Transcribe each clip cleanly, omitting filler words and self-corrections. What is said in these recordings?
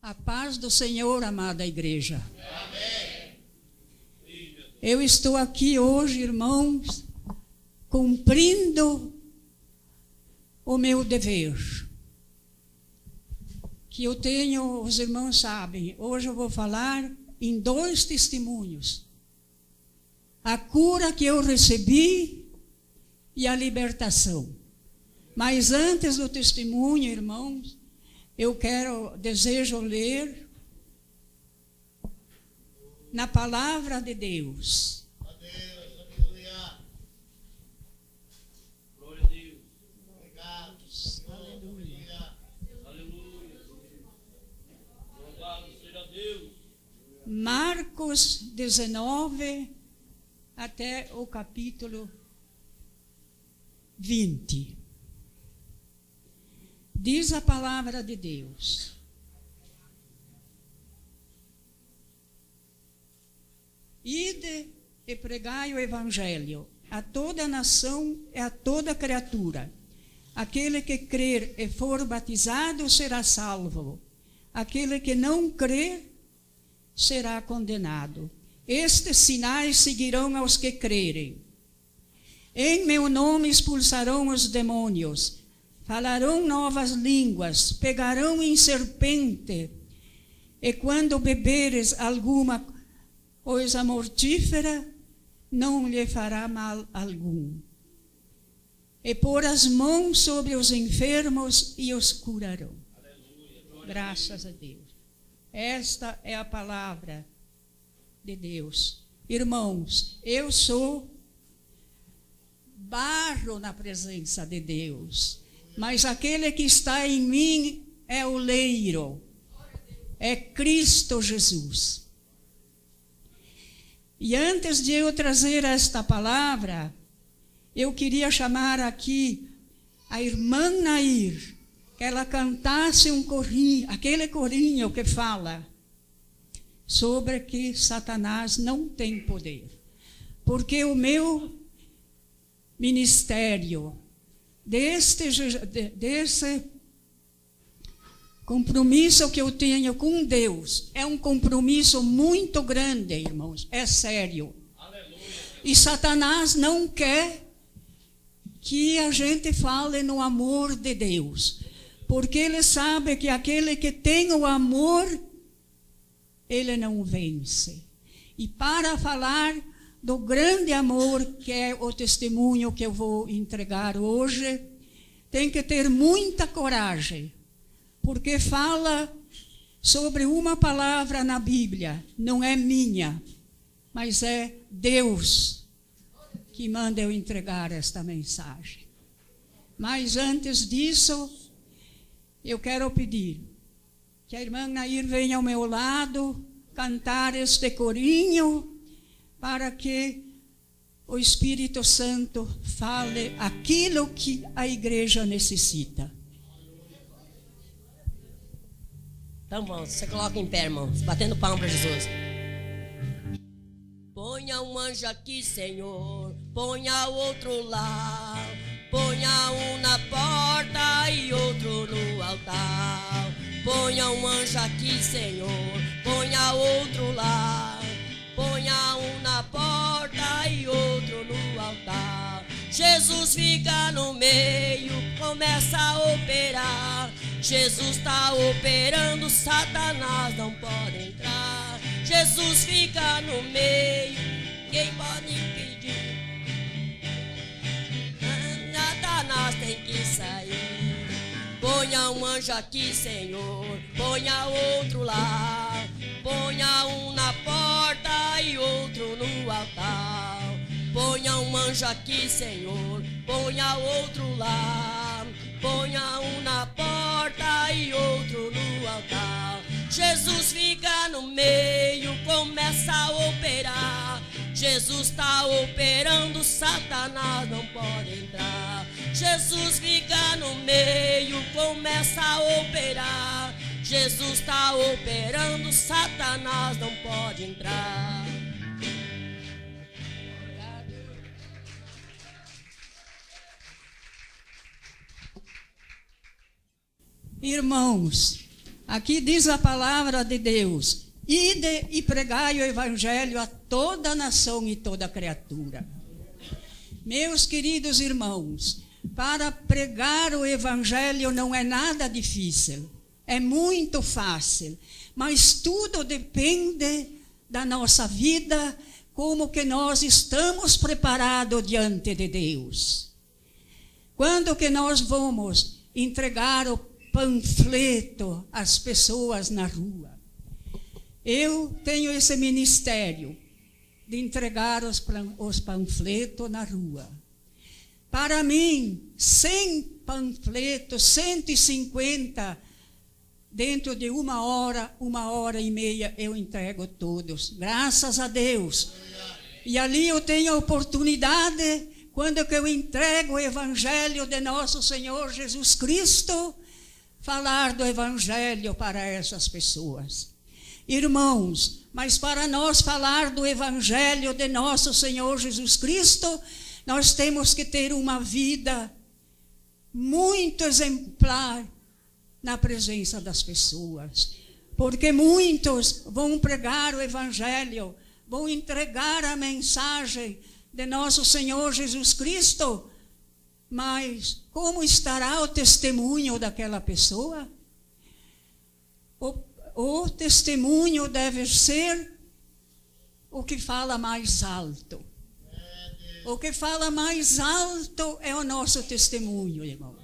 A paz do Senhor, amada igreja. Amém. Eu estou aqui hoje, irmãos, cumprindo o meu dever. Que eu tenho, os irmãos sabem, hoje eu vou falar em 2 testemunhos. A cura que eu recebi e a libertação. Mas antes do testemunho, irmãos, desejo ler na palavra de Deus. Aleluia. Glória a Deus. Obrigado. Aleluia. Aleluia. Louvado seja Deus. Marcos 19 até o capítulo 20. Diz a palavra de Deus: Ide e pregai o evangelho a toda nação e a toda criatura. Aquele que crer e for batizado será salvo. Aquele que não crer será condenado. Estes sinais seguirão aos que crerem. Em meu nome expulsarão os demônios. Falarão novas línguas, pegarão em serpente, e quando beberes alguma coisa mortífera, não lhe fará mal algum. E pôr as mãos sobre os enfermos e os curarão. Aleluia. Graças a Deus. Esta é a palavra de Deus. Irmãos, eu sou barro na presença de Deus. Mas aquele que está em mim é o oleiro, é Cristo Jesus. E antes de eu trazer esta palavra, eu queria chamar aqui a irmã Nair, que ela cantasse um corinho, aquele corinho que fala sobre que Satanás não tem poder. Porque o meu ministério, desse compromisso que eu tenho com Deus, é um compromisso muito grande, irmãos, é sério. Aleluia. E Satanás não quer que a gente fale no amor de Deus, porque ele sabe que aquele que tem o amor, ele não vence. E para falar do grande amor, que é o testemunho que eu vou entregar hoje, tem que ter muita coragem, porque fala sobre uma palavra na Bíblia, não é minha, mas é Deus que manda eu entregar esta mensagem. Mas antes disso, eu quero pedir que a irmã Nair venha ao meu lado cantar este corinho, para que o Espírito Santo fale aquilo que a igreja necessita. Então vamos, você coloca em pé, irmãos, batendo palma para Jesus. Ponha um anjo aqui, Senhor, ponha outro lá, ponha um na porta e outro no altar. Ponha um anjo aqui, Senhor, ponha outro lá, ponha um na porta e outro no altar. Jesus fica no meio, começa a operar. Jesus está operando, Satanás não pode entrar. Jesus fica no meio, quem pode impedir? Satanás tem que sair. Ponha um anjo aqui, Senhor, ponha outro lá, ponha um na porta e outro no altar. Ponha um anjo aqui, Senhor, ponha outro lá, ponha um na porta e outro no altar. Jesus fica no meio, começa a operar. Jesus está operando, Satanás não pode entrar. Jesus fica no meio, começa a operar. Jesus está operando, Satanás não pode entrar. Irmãos, Aqui diz a palavra de Deus: ide e pregai o evangelho a toda nação e toda criatura. Meus queridos irmãos, para pregar o evangelho não é nada difícil, é muito fácil, mas tudo depende da nossa vida, como que nós estamos preparados diante de Deus. Quando que nós vamos entregar o panfleto às pessoas na rua? Eu tenho esse ministério de entregar os panfletos na rua. Para mim, 100 panfletos, 150, dentro de uma hora e meia, eu entrego todos. Graças a Deus. E ali eu tenho a oportunidade, quando que eu entrego o evangelho de nosso Senhor Jesus Cristo, falar do evangelho para essas pessoas. Irmãos, mas para nós falar do evangelho de nosso Senhor Jesus Cristo, nós temos que ter uma vida muito exemplar na presença das pessoas. Porque muitos vão pregar o evangelho, vão entregar a mensagem de nosso Senhor Jesus Cristo, mas como estará o testemunho daquela pessoa? O testemunho deve ser o que fala mais alto. O que fala mais alto é o nosso testemunho, irmão.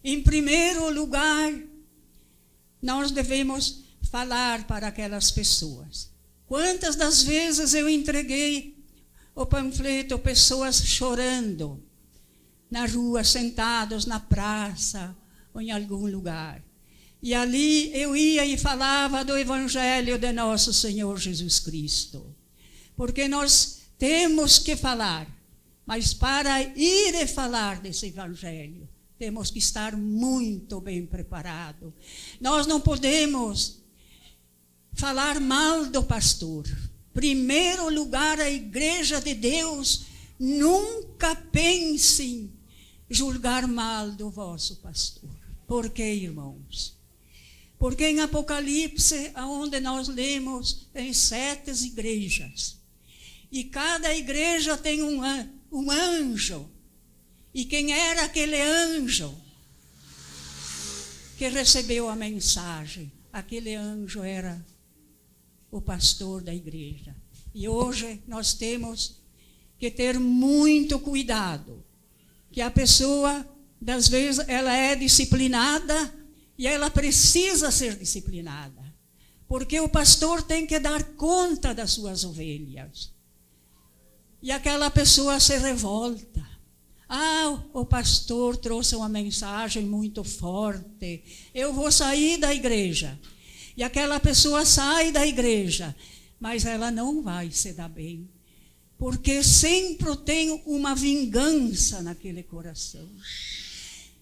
Em primeiro lugar, nós devemos falar para aquelas pessoas. Quantas das vezes eu entreguei o panfleto, pessoas chorando, na rua, sentados na praça ou em algum lugar. E ali eu ia e falava do evangelho de nosso Senhor Jesus Cristo. Porque nós temos que falar, mas para ir e falar desse evangelho, temos que estar muito bem preparados. Nós não podemos falar mal do pastor. Primeiro lugar, a igreja de Deus, nunca pense em julgar mal do vosso pastor. Por quê, irmãos? Porque em Apocalipse, onde nós lemos, tem 7 igrejas. E cada igreja tem um anjo. E quem era aquele anjo que recebeu a mensagem? Aquele anjo era o pastor da igreja. E hoje nós temos que ter muito cuidado, que a pessoa, das vezes, ela é disciplinada e ela precisa ser disciplinada, porque o pastor tem que dar conta das suas ovelhas. E aquela pessoa se revolta. O pastor trouxe uma mensagem muito forte, eu vou sair da igreja. E aquela pessoa sai da igreja, mas ela não vai se dar bem, porque sempre tem uma vingança naquele coração.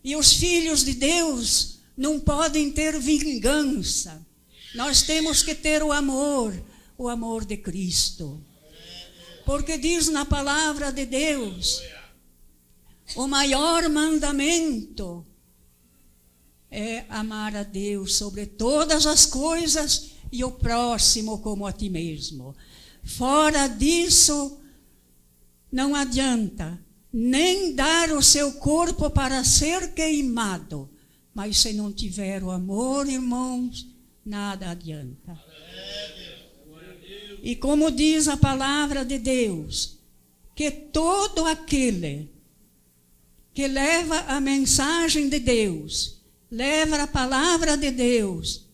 E os filhos de Deus não podem ter vingança. Nós temos que ter o amor de Cristo. Porque diz na palavra de Deus, o maior mandamento é amar a Deus sobre todas as coisas e o próximo como a ti mesmo. Fora disso, não adianta nem dar o seu corpo para ser queimado. Mas se não tiver o amor, irmãos, nada adianta. E como diz a palavra de Deus, que todo aquele que leva a mensagem de Deus, leva a palavra de Deus,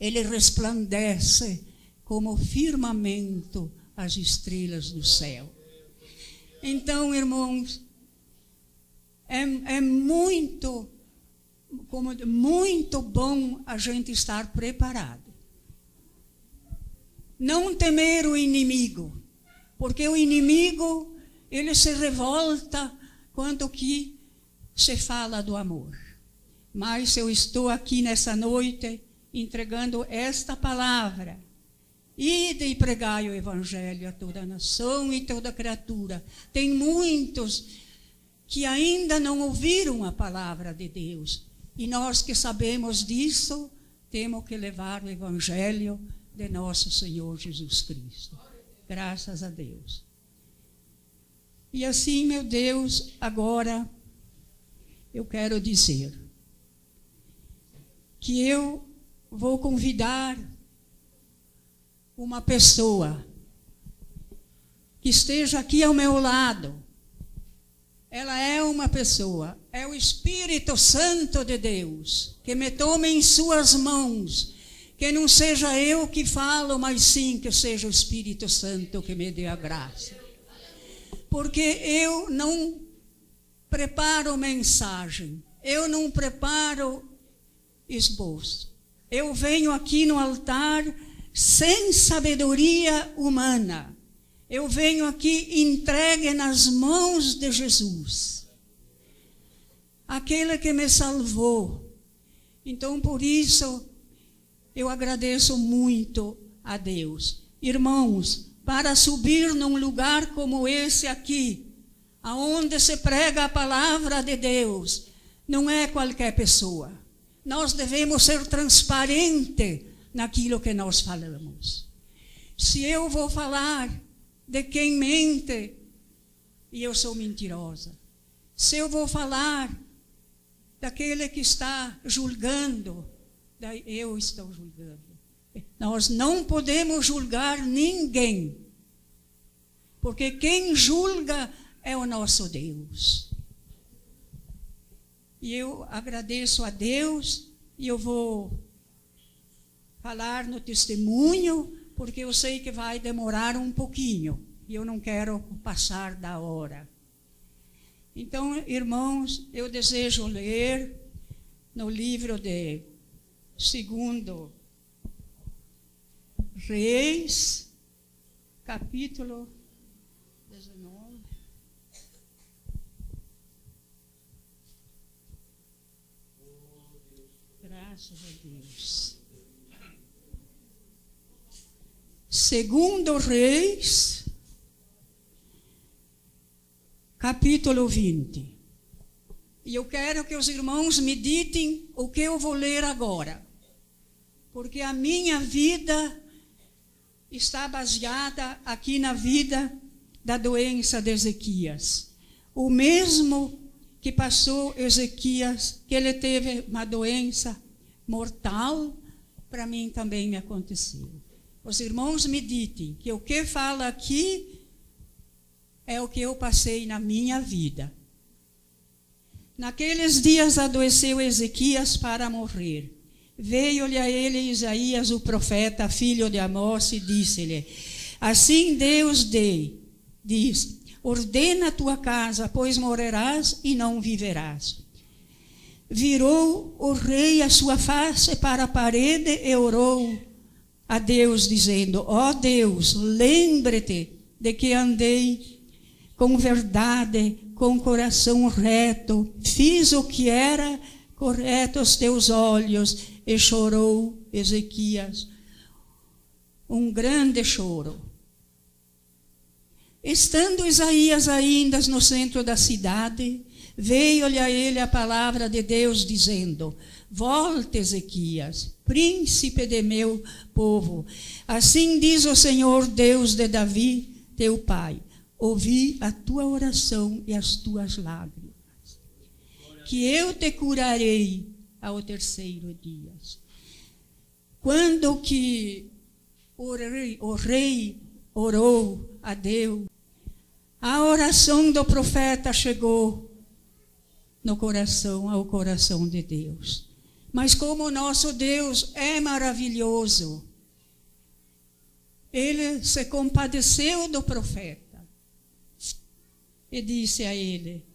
ele resplandece como o firmamento as estrelas do céu. Então, irmãos, é muito bom a gente estar preparado. Não temer o inimigo, porque o inimigo, ele se revolta quando que se fala do amor. Mas eu estou aqui nessa noite entregando esta palavra. Ide e pregai o evangelho a toda nação e toda criatura. Tem muitos que ainda não ouviram a palavra de Deus. E nós que sabemos disso, temos que levar o Evangelho de nosso Senhor Jesus Cristo. Graças a Deus. E assim, meu Deus, agora eu quero dizer que eu vou convidar uma pessoa que esteja aqui ao meu lado. Ela é uma pessoa, é o Espírito Santo de Deus, que me tome em suas mãos, que não seja eu que falo, mas sim que seja o Espírito Santo que me dê a graça. Porque eu não preparo mensagem, eu não preparo esboço. Eu venho aqui no altar sem sabedoria humana. Eu venho aqui entregue nas mãos de Jesus, aquele que me salvou. Então, por isso, eu agradeço muito a Deus. Irmãos, para subir num lugar como esse aqui, aonde se prega a palavra de Deus, não é qualquer pessoa. Nós devemos ser transparentes naquilo que nós falamos. Se eu vou falar de quem mente, e eu sou mentirosa. Se eu vou falar daquele que está julgando, daí eu estou julgando. Nós não podemos julgar ninguém, porque quem julga é o nosso Deus. E eu agradeço a Deus, e eu vou falar no testemunho, porque eu sei que vai demorar um pouquinho, e eu não quero passar da hora. Então, irmãos, eu desejo ler no livro de 2 Reis, capítulo 19. Graças a Deus. 2 Reis, capítulo 20. E eu quero que os irmãos meditem o que eu vou ler agora, porque a minha vida está baseada aqui na vida da doença de Ezequias. O mesmo que passou Ezequias, que ele teve uma doença mortal, para mim também me aconteceu. Os irmãos meditem que o que fala aqui é o que eu passei na minha vida. Naqueles dias adoeceu Ezequias para morrer. Veio-lhe a ele Isaías, o profeta, filho de Amós, e disse-lhe: assim Deus diz, ordena a tua casa, pois morrerás e não viverás. Virou o rei a sua face para a parede e orou a Deus, dizendo: ó Deus, lembre-te de que andei com verdade, com coração reto, fiz o que era correto aos teus olhos. E chorou Ezequias um grande choro. Estando Isaías ainda no centro da cidade, veio-lhe a ele a palavra de Deus, dizendo: volte, Ezequias, príncipe de meu povo. Assim diz o Senhor, Deus de Davi, teu pai: ouvi a tua oração e as tuas lágrimas, que eu te curarei ao terceiro dia. Quando que o rei orou a Deus, a oração do profeta chegou ao coração de Deus. Mas como o nosso Deus é maravilhoso, ele se compadeceu do profeta e disse a ele: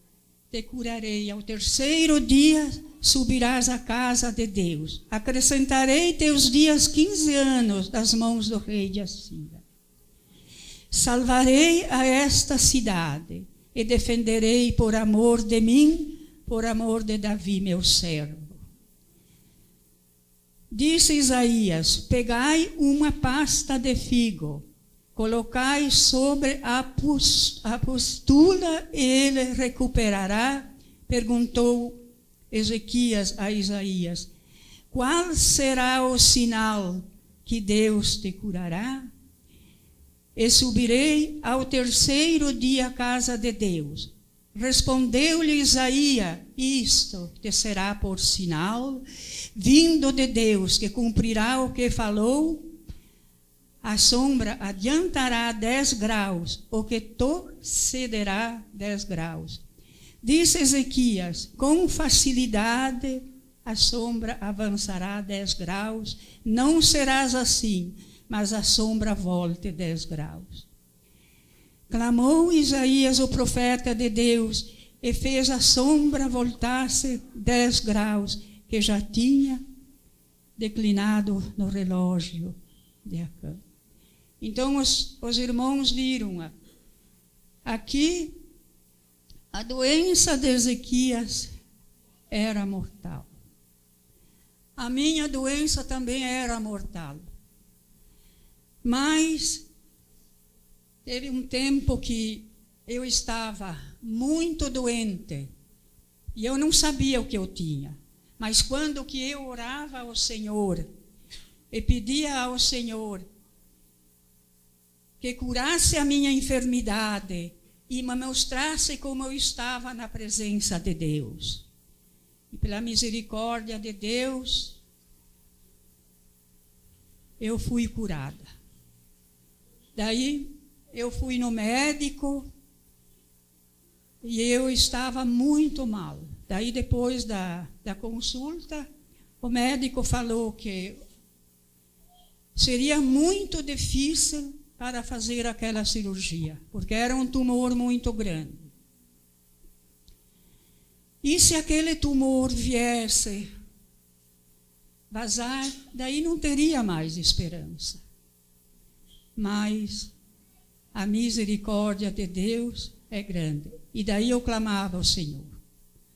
te curarei ao terceiro dia, subirás à casa de Deus. Acrescentarei teus dias 15 anos das mãos do rei de Assíria. Salvarei a esta cidade e defenderei por amor de mim, por amor de Davi, meu servo. Disse Isaías: pegai uma pasta de figo, colocai sobre a pustula, ele recuperará. Perguntou Ezequias a Isaías: qual será o sinal que Deus te curará? E subirei ao terceiro dia à casa de Deus. Respondeu-lhe Isaías: isto te será por sinal, vindo de Deus, que cumprirá o que falou. A sombra adiantará 10 graus, o que torcerá 10 graus. Disse Ezequias: com facilidade a sombra avançará 10 graus, não serás assim, mas a sombra volte 10 graus. Clamou Isaías, o profeta de Deus, e fez a sombra voltar-se 10 graus, que já tinha declinado no relógio de Acã. Então os irmãos viram aqui a doença de Ezequias era mortal. A minha doença também era mortal. Mas teve um tempo que eu estava muito doente e eu não sabia o que eu tinha. Mas quando que eu orava ao Senhor e pedia ao Senhor que curasse a minha enfermidade e me mostrasse como eu estava na presença de Deus. E pela misericórdia de Deus, eu fui curada. Daí eu fui no médico e eu estava muito mal. Daí depois da consulta, o médico falou que seria muito difícil para fazer aquela cirurgia, porque era um tumor muito grande. E se aquele tumor viesse vazar, daí não teria mais esperança. Mas a misericórdia de Deus é grande. E daí eu clamava ao Senhor: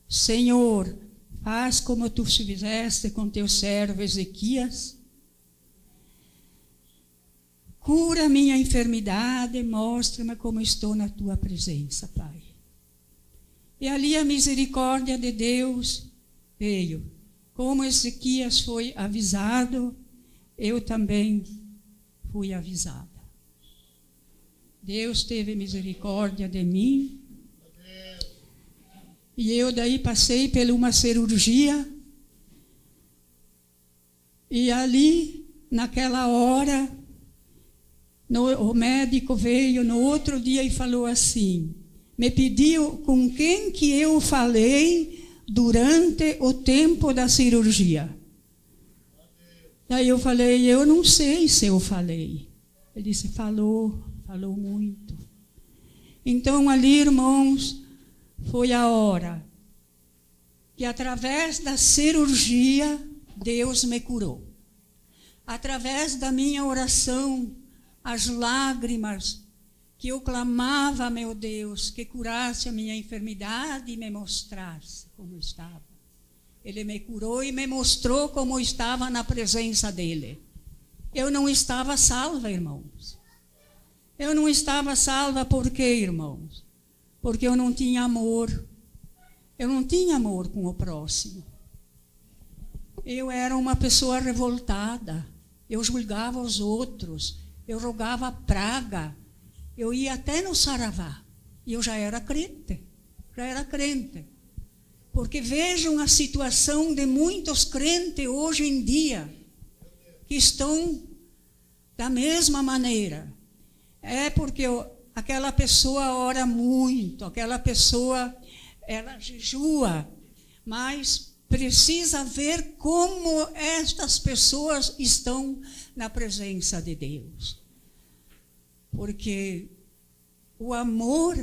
Senhor, faz como tu fizeste com teu servo Ezequias. Cura minha enfermidade, mostra-me como estou na tua presença, Pai. E ali a misericórdia de Deus veio. Como Ezequias foi avisado, eu também fui avisada. Deus teve misericórdia de mim. E eu daí passei por uma cirurgia. E ali, naquela hora, o médico veio no outro dia e falou assim, me pediu com quem que eu falei durante o tempo da cirurgia. Daí eu falei, eu não sei se eu falei. Ele disse, falou muito. Então ali, irmãos, foi a hora que através da cirurgia Deus me curou. Através da minha oração, as lágrimas que eu clamava, meu Deus, que curasse a minha enfermidade e me mostrasse como estava. Ele me curou e me mostrou como estava na presença dele. Eu não estava salva, irmãos. Eu não estava salva por quê, irmãos? Porque eu não tinha amor. Eu não tinha amor com o próximo. Eu era uma pessoa revoltada. Eu julgava os outros. Eu rogava praga. Eu ia até no saravá. E eu já era crente. Porque vejam a situação de muitos crentes hoje em dia, que estão da mesma maneira. É porque aquela pessoa ora muito, aquela pessoa, ela jejua, mas precisa ver como estas pessoas estão na presença de Deus. Porque o amor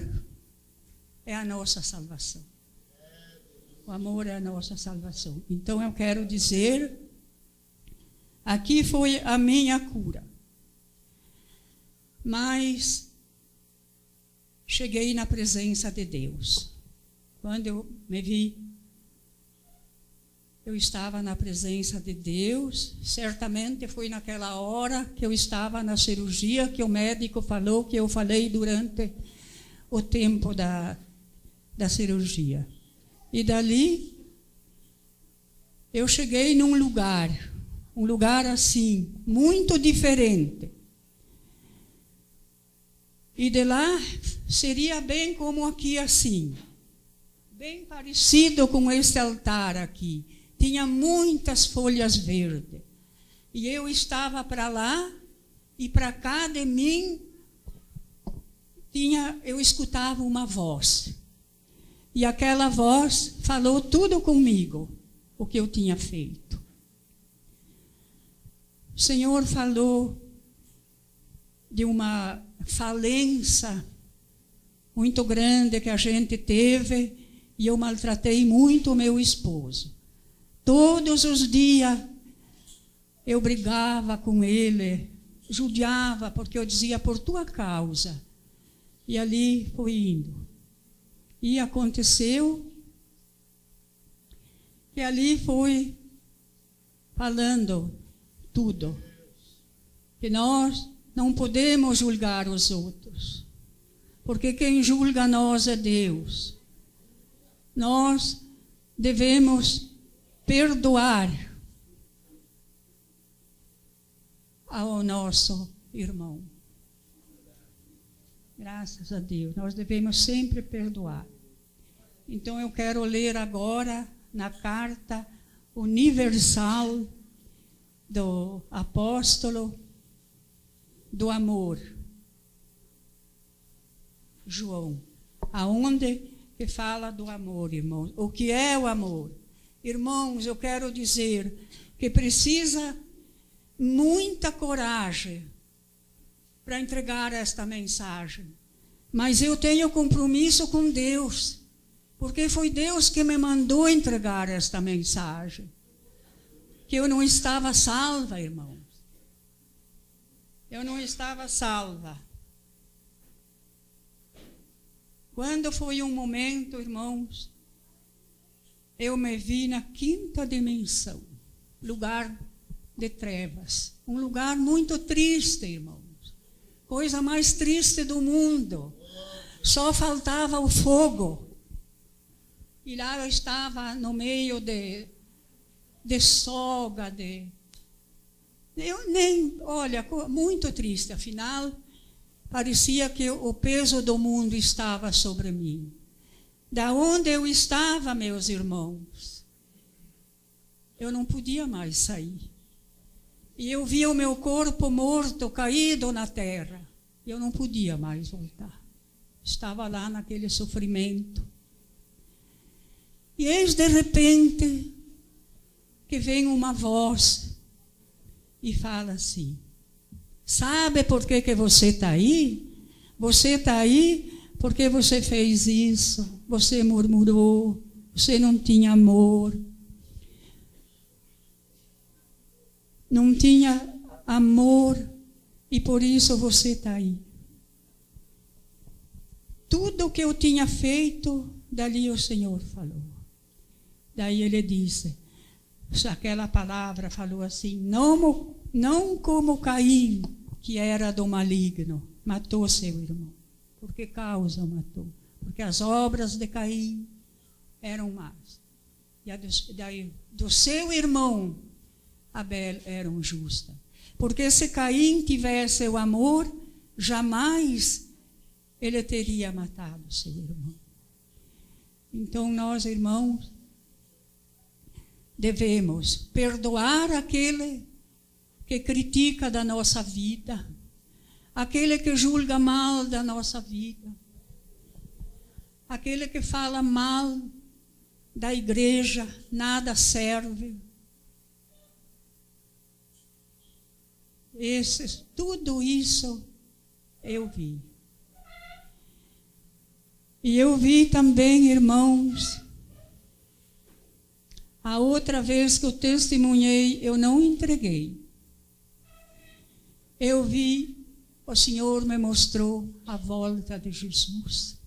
é a nossa salvação. O amor é a nossa salvação. Então eu quero dizer, aqui foi a minha cura. Mas cheguei na presença de Deus. Quando eu me vi, eu estava na presença de Deus. Certamente foi naquela hora que eu estava na cirurgia, que o médico falou, que eu falei durante o tempo da cirurgia. E dali, eu cheguei num lugar assim, muito diferente. E de lá seria bem como aqui assim, bem parecido com esse altar aqui. Tinha muitas folhas verdes. E eu estava para lá e para cá de mim eu escutava uma voz. E aquela voz falou tudo comigo, o que eu tinha feito. O Senhor falou de uma falência muito grande que a gente teve, e eu maltratei muito o meu esposo. Todos os dias eu brigava com ele, judiava, porque eu dizia, por tua causa. E ali foi indo. E aconteceu que ali foi falando tudo. Que nós não podemos julgar os outros, porque quem julga nós é Deus. Nós devemos perdoar ao nosso irmão. Graças a Deus, nós devemos sempre perdoar. Então eu quero ler agora na carta universal do apóstolo do amor, João, aonde que fala do amor, irmãos. O que é o amor? Irmãos, eu quero dizer que precisa muita coragem para entregar esta mensagem. Mas eu tenho compromisso com Deus, porque foi Deus que me mandou entregar esta mensagem. Que eu não estava salva, irmãos. Eu não estava salva. Quando foi um momento, irmãos, eu me vi na quinta dimensão, lugar de trevas. Um lugar muito triste, irmãos. Coisa mais triste do mundo. Só faltava o fogo. E lá eu estava no meio de soga, olha, muito triste. Afinal, parecia que o peso do mundo estava sobre mim. Da onde eu estava, meus irmãos, eu não podia mais sair. E eu via o meu corpo morto, caído na terra. Eu não podia mais voltar. Estava lá naquele sofrimento. E eis de repente que vem uma voz e fala assim: sabe por que você está aí? Você está aí porque você fez isso, você murmurou, você não tinha amor. Não tinha amor e por isso você está aí. Tudo o que eu tinha feito, dali o Senhor falou. Daí ele disse, aquela palavra falou assim, não como Caim, que era do maligno, matou seu irmão. Por que causa matou? Porque as obras de Caim eram más. E do seu irmão, Abel, eram justas. Porque se Caim tivesse o amor, jamais ele teria matado seu irmão. Então nós, irmãos, devemos perdoar aquele que critica da nossa vida, aquele que julga mal da nossa vida, aquele que fala mal da igreja, nada serve. Tudo isso eu vi. E eu vi também, irmãos, a outra vez que eu testemunhei, eu não entreguei. Eu vi, o Senhor me mostrou a volta de Jesus.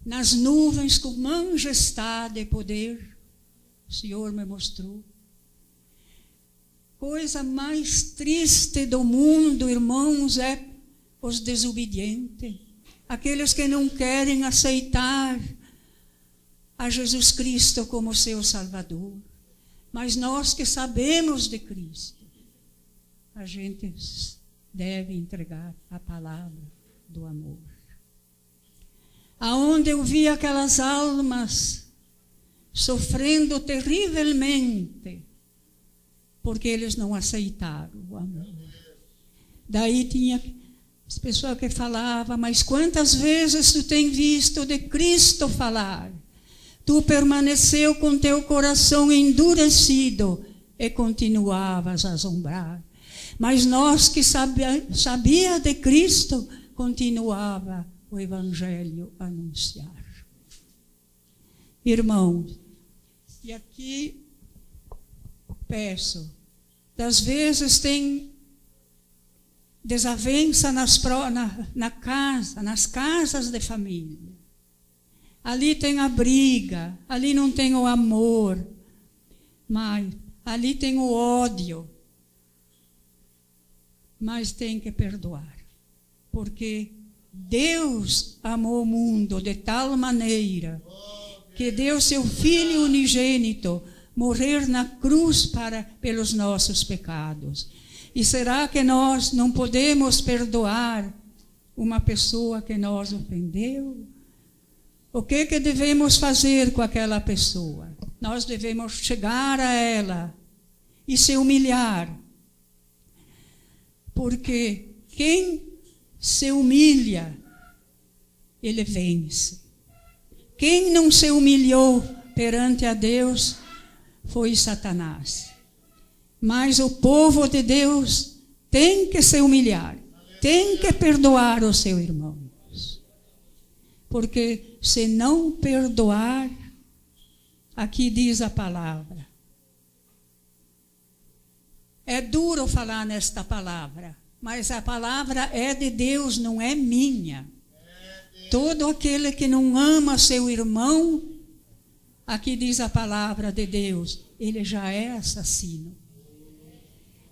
Nas nuvens com majestade e poder, o Senhor me mostrou. Coisa mais triste do mundo, irmãos, é os desobedientes. Aqueles que não querem aceitar a Jesus Cristo como seu Salvador. Mas nós que sabemos de Cristo, a gente deve entregar a palavra do amor. Aonde eu vi aquelas almas sofrendo terrivelmente, porque eles não aceitaram o amor. Daí tinha as pessoas que falavam, mas quantas vezes tu tem visto de Cristo falar? Tu permaneceu com teu coração endurecido e continuavas a assombrar. Mas nós que sabia de Cristo, continuava o Evangelho a anunciar. Irmãos, e aqui peço, das vezes tem desavença nas casas de família. Ali tem a briga, ali não tem o amor, mas ali tem o ódio. Mas tem que perdoar, porque Deus amou o mundo de tal maneira que deu seu Filho unigênito morrer na cruz pelos nossos pecados. E será que nós não podemos perdoar uma pessoa que nos ofendeu? O que devemos fazer com aquela pessoa? Nós devemos chegar a ela e se humilhar. Porque quem se humilha, ele vence. Quem não se humilhou perante a Deus foi Satanás. Mas o povo de Deus tem que se humilhar, tem que perdoar os seus irmãos. Porque se não perdoar, aqui diz a palavra. É duro falar nesta palavra, mas a palavra é de Deus, não é minha. Todo aquele que não ama seu irmão, aqui diz a palavra de Deus, ele já é assassino.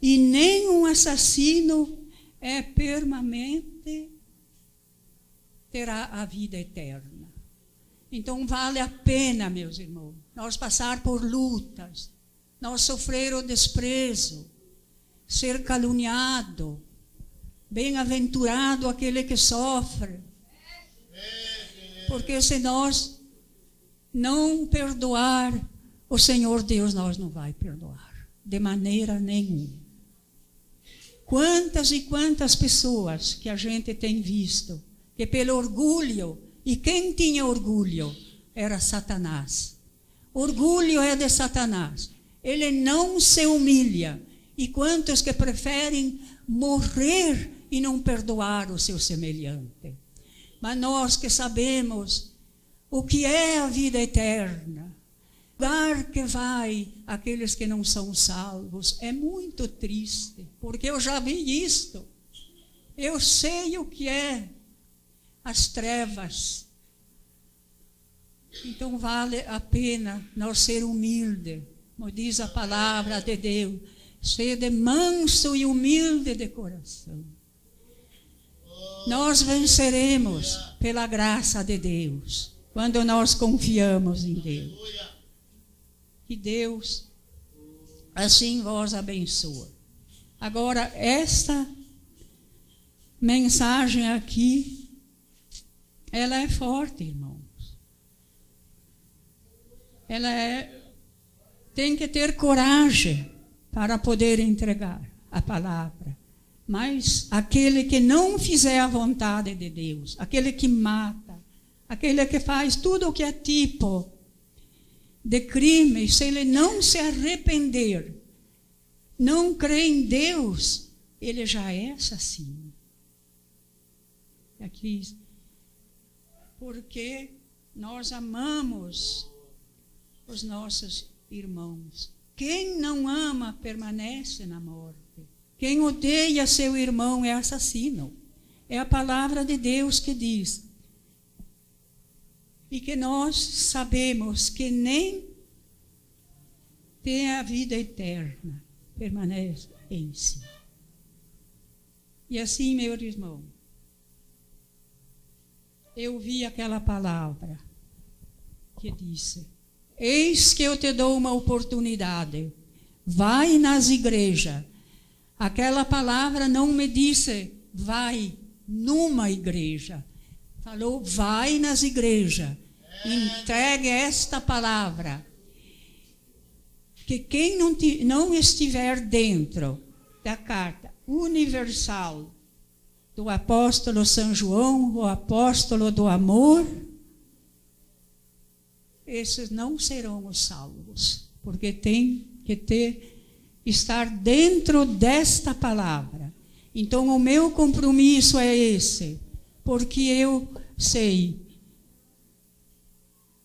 E nenhum assassino é permanente, terá a vida eterna. Então vale a pena, meus irmãos, nós passar por lutas, nós sofrer o desprezo, ser caluniado, bem-aventurado aquele que sofre. Porque se nós não perdoar, o Senhor Deus nós não vai perdoar, de maneira nenhuma. Quantas e quantas pessoas que a gente tem visto, que pelo orgulho, e quem tinha orgulho era Satanás. Orgulho é de Satanás. Ele não se humilha. E quantos que preferem morrer e não perdoar o seu semelhante. Mas nós que sabemos o que é a vida eterna, lugar que vai aqueles que não são salvos, é muito triste, porque eu já vi isto. Eu sei o que é as trevas. Então vale a pena nós ser humilde, como diz a palavra de Deus, ser manso e humilde de coração. Nós venceremos pela graça de Deus, quando nós confiamos em Deus. Que Deus assim vos abençoe. Agora, esta mensagem aqui, ela é forte, irmãos. Tem que ter coragem para poder entregar a palavra. Mas aquele que não fizer a vontade de Deus, aquele que mata, aquele que faz tudo o que é tipo de crime, se ele não se arrepender, não crê em Deus, ele já é assassino. Aqui, porque nós amamos os nossos irmãos. Quem não ama permanece na morte. Quem odeia seu irmão é assassino. É a palavra de Deus que diz. E que nós sabemos que nem tem a vida eterna, permanece em si. E assim, meu irmão, eu vi aquela palavra. que disse: eis que eu te dou uma oportunidade, vai nas igrejas. Aquela palavra não me disse, vai numa igreja. Falou, vai nas igrejas, entregue esta palavra. Que quem não estiver dentro da carta universal do apóstolo São João, o apóstolo do amor, esses não serão os salvos, porque tem que estar dentro desta palavra. Então, o meu compromisso é esse, porque eu sei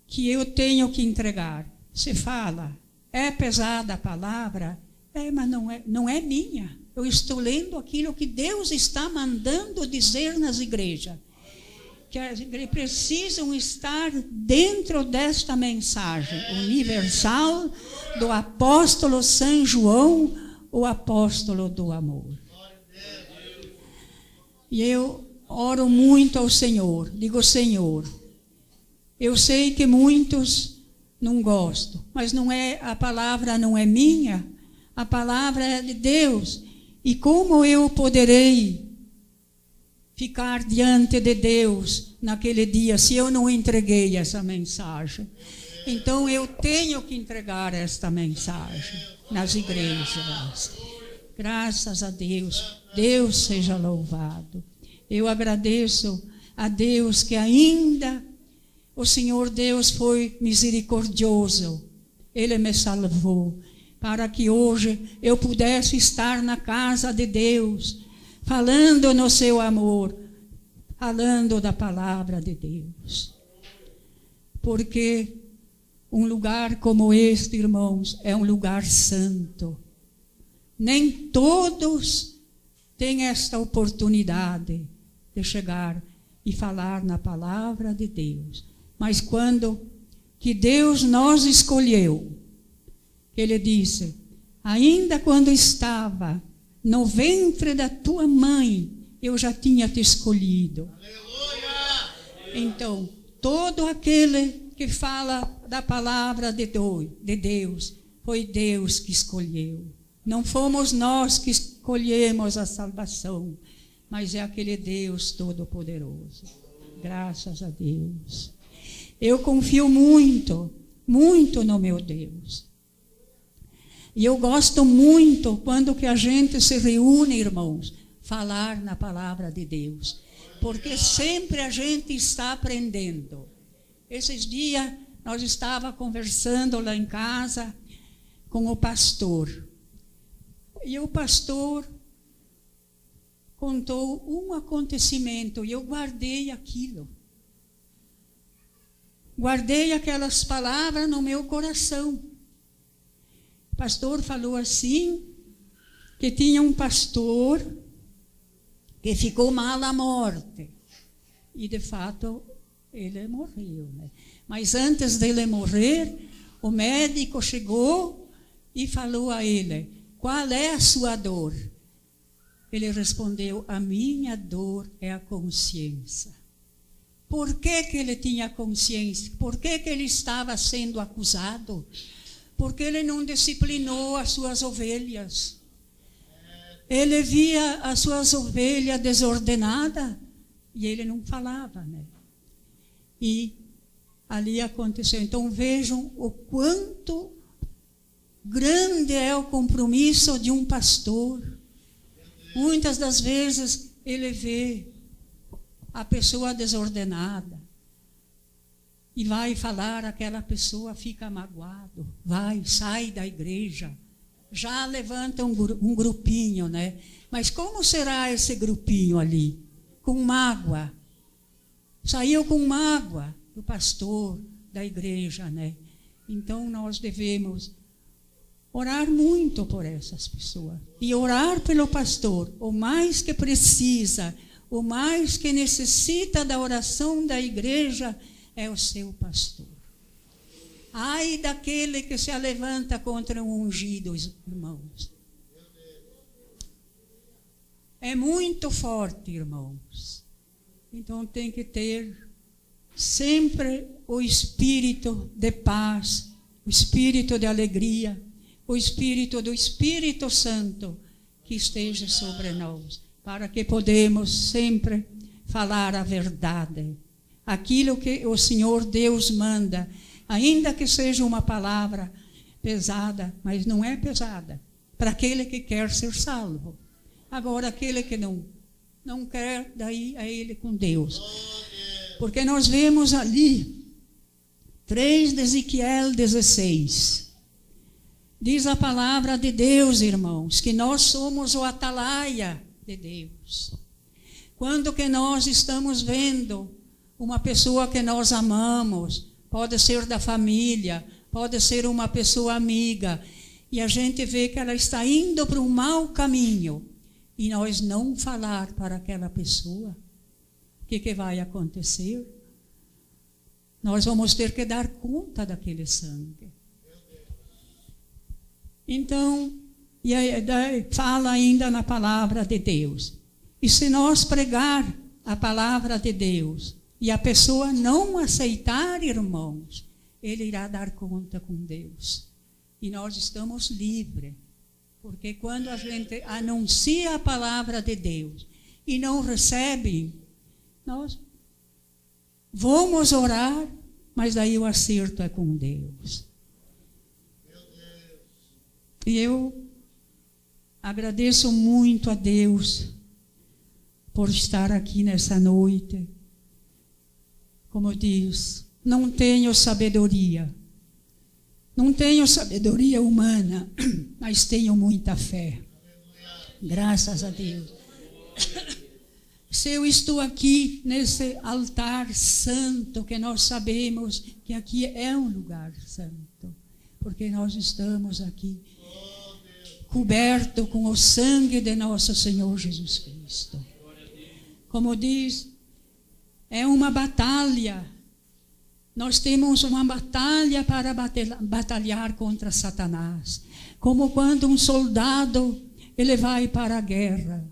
que eu tenho que entregar. Você fala, é pesada a palavra? Mas não é minha. Eu estou lendo aquilo que Deus está mandando dizer nas igrejas. Que as igrejas precisam estar dentro desta mensagem universal do apóstolo São João, o apóstolo do amor. E eu oro muito ao Senhor, digo, Senhor, eu sei que muitos não gostam, mas a palavra não é minha, a palavra é de Deus. E como eu poderei ficar diante de Deus naquele dia se eu não entreguei essa mensagem? Então eu tenho que entregar esta mensagem nas igrejas. Graças a Deus, Deus seja louvado. Eu agradeço a Deus que ainda o Senhor Deus foi misericordioso. Ele me salvou para que hoje eu pudesse estar na casa de Deus, falando no seu amor, falando da palavra de Deus. Porque um lugar como este, irmãos, é um lugar santo. Nem todos têm esta oportunidade de chegar e falar na palavra de Deus. Mas quando que Deus nos escolheu, Ele disse, ainda quando estava no ventre da tua mãe, eu já tinha te escolhido. Aleluia! Então, todo aquele que fala da palavra de Deus, foi Deus que escolheu. Não fomos nós que escolhemos a salvação, mas é aquele Deus Todo-Poderoso. Graças a Deus. Eu confio muito, muito no meu Deus. E eu gosto muito quando que a gente se reúne, irmãos, falar na palavra de Deus. Porque sempre a gente está aprendendo. Esses dias nós estávamos conversando lá em casa com o pastor. E o pastor contou um acontecimento e eu guardei aquilo. Guardei aquelas palavras no meu coração. O pastor falou assim, que tinha um pastor que ficou mal à morte. E, de fato, ele morreu, né? Mas antes dele morrer, o médico chegou e falou a ele, qual é a sua dor? Ele respondeu, a minha dor é a consciência. Por que ele tinha consciência? Por que ele estava sendo acusado? Porque ele não disciplinou as suas ovelhas. Ele via as suas ovelhas desordenadas e ele não falava, né? E ali aconteceu. Então vejam o quanto grande é o compromisso de um pastor. Muitas das vezes ele vê a pessoa desordenada e vai falar, aquela pessoa fica magoado, sai da igreja, já levanta um grupinho, né? Mas como será esse grupinho ali? Com mágoa. Saiu com mágoa do pastor da igreja, né? Então nós devemos orar muito por essas pessoas e orar pelo pastor, o mais que precisa, o mais que necessita da oração da igreja é o seu pastor. Ai daquele que se levanta contra um ungido, irmãos. É muito forte, irmãos. Então tem que ter sempre o espírito de paz, o espírito de alegria, o espírito do Espírito Santo que esteja sobre nós, para que podemos sempre falar a verdade. Aquilo que o Senhor Deus manda, ainda que seja uma palavra pesada, mas não é pesada, para aquele que quer ser salvo. Agora, aquele que não quer, daí é ele com Deus. Porque nós vemos ali, 3 de Ezequiel 16, diz a palavra de Deus, irmãos, que nós somos o atalaia de Deus. Quando que nós estamos vendo uma pessoa que nós amamos, pode ser da família, pode ser uma pessoa amiga, e a gente vê que ela está indo para um mau caminho, e nós não falar para aquela pessoa, o que vai acontecer? Nós vamos ter que dar conta daquele sangue. Então, e aí, fala ainda na palavra de Deus. E se nós pregar a palavra de Deus, e a pessoa não aceitar, irmãos, ele irá dar conta com Deus. E nós estamos livres. Porque quando a gente anuncia a palavra de Deus e não recebe, nós vamos orar, mas daí o acerto é com Deus. E eu agradeço muito a Deus por estar aqui nessa noite. Como diz, não tenho sabedoria. Não tenho sabedoria humana, mas tenho muita fé. Graças a Deus. Se eu estou aqui nesse altar santo, que nós sabemos que aqui é um lugar santo, porque nós estamos aqui coberto com o sangue de nosso Senhor Jesus Cristo. Como diz, é uma batalha. Nós temos uma batalha para batalhar contra Satanás. Como quando um soldado, ele vai para a guerra.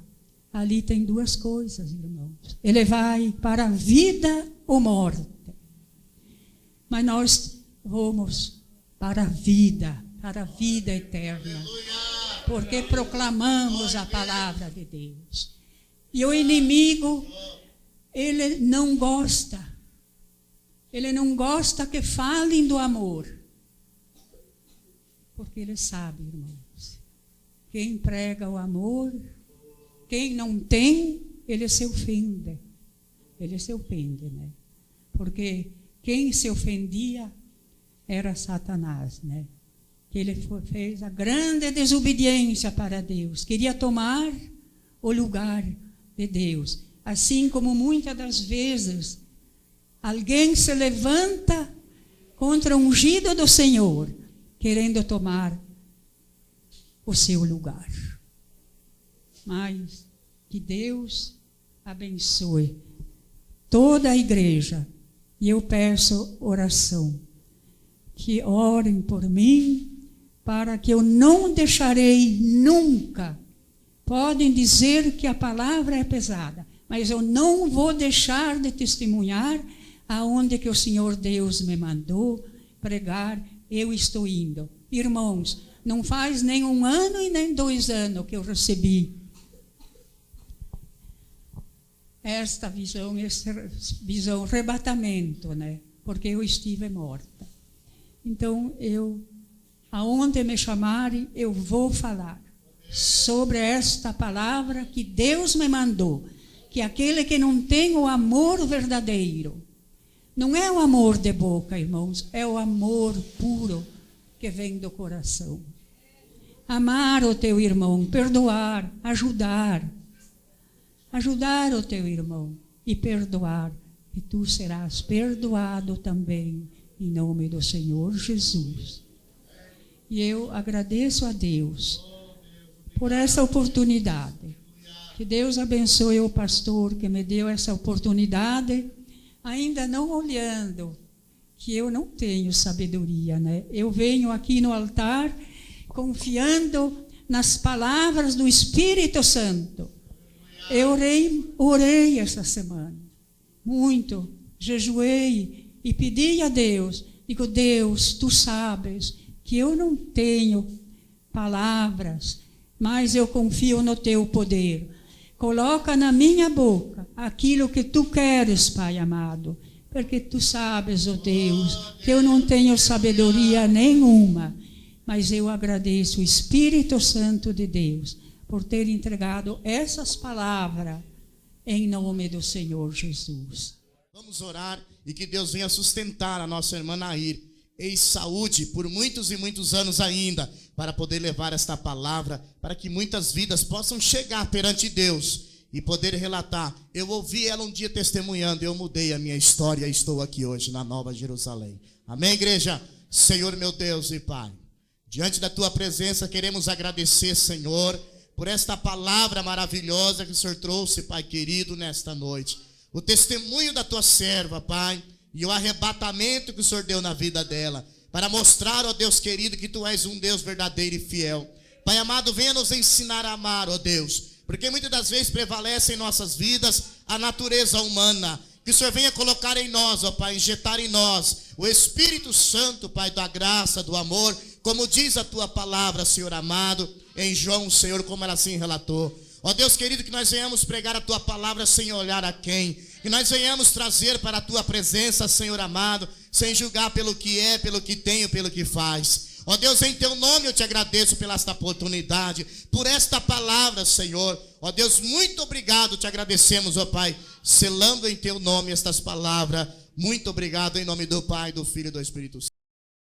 Ali tem 2 coisas, irmãos. Ele vai para a vida ou morte. Mas nós vamos para a vida eterna. Porque proclamamos a palavra de Deus. E o inimigo, ele não gosta. Ele não gosta que falem do amor. Porque ele sabe, irmãos, quem prega o amor, quem não tem, ele se ofende. Ele se ofende, né? Porque quem se ofendia era Satanás, né? Que ele fez a grande desobediência para Deus. Queria tomar o lugar de Deus. Assim como muitas das vezes alguém se levanta contra o ungido do Senhor, querendo tomar o seu lugar. Mas que Deus abençoe toda a igreja. E eu peço oração. Que orem por mim, para que eu não deixarei nunca. Podem dizer que a palavra é pesada, mas eu não vou deixar de testemunhar aonde que o Senhor Deus me mandou pregar, eu estou indo. Irmãos, não faz nem 1 ano e nem 2 anos que eu recebi esta visão, arrebatamento, né? Porque eu estive morta. Então, aonde me chamarem, eu vou falar sobre esta palavra que Deus me mandou, que aquele que não tem o amor verdadeiro, não é o amor de boca, irmãos, é o amor puro que vem do coração. Amar o teu irmão, perdoar, ajudar o teu irmão e perdoar, e tu serás perdoado também, em nome do Senhor Jesus. E eu agradeço a Deus por essa oportunidade. Que Deus abençoe o pastor que me deu essa oportunidade, ainda não olhando que eu não tenho sabedoria, né? Eu venho aqui no altar confiando nas palavras do Espírito Santo. Eu orei essa semana, muito, jejuei e pedi a Deus. Digo, Deus, tu sabes que eu não tenho palavras, mas eu confio no teu poder. Coloca na minha boca aquilo que tu queres, Pai amado, porque tu sabes, ó Deus, que eu não tenho sabedoria nenhuma, mas eu agradeço o Espírito Santo de Deus por ter entregado essas palavras em nome do Senhor Jesus. Vamos orar e que Deus venha sustentar a nossa irmã Nair em saúde por muitos e muitos anos ainda, para poder levar esta palavra, para que muitas vidas possam chegar perante Deus e poder relatar. Eu ouvi ela um dia testemunhando, eu mudei a minha história e estou aqui hoje na Nova Jerusalém. Amém, igreja? Senhor meu Deus e Pai, diante da Tua presença queremos agradecer, Senhor, por esta palavra maravilhosa que o Senhor trouxe, Pai querido, nesta noite. O testemunho da Tua serva, Pai, e o arrebatamento que o Senhor deu na vida dela, para mostrar, ó Deus querido, que Tu és um Deus verdadeiro e fiel. Pai amado, venha nos ensinar a amar, ó Deus, porque muitas das vezes prevalece em nossas vidas a natureza humana. Que o Senhor venha colocar em nós, ó Pai, injetar em nós o Espírito Santo, Pai, da graça, do amor, como diz a Tua palavra, Senhor amado, em João, Senhor, como ela assim relatou. Ó Deus querido, que nós venhamos pregar a Tua palavra sem olhar a quem, que nós venhamos trazer para a Tua presença, Senhor amado, sem julgar pelo que é, pelo que tem ou pelo que faz. Ó Deus, em Teu nome eu Te agradeço pela esta oportunidade, por esta palavra, Senhor. Ó Deus, muito obrigado, Te agradecemos, ó Pai, selando em Teu nome estas palavras. Muito obrigado em nome do Pai, do Filho e do Espírito Santo.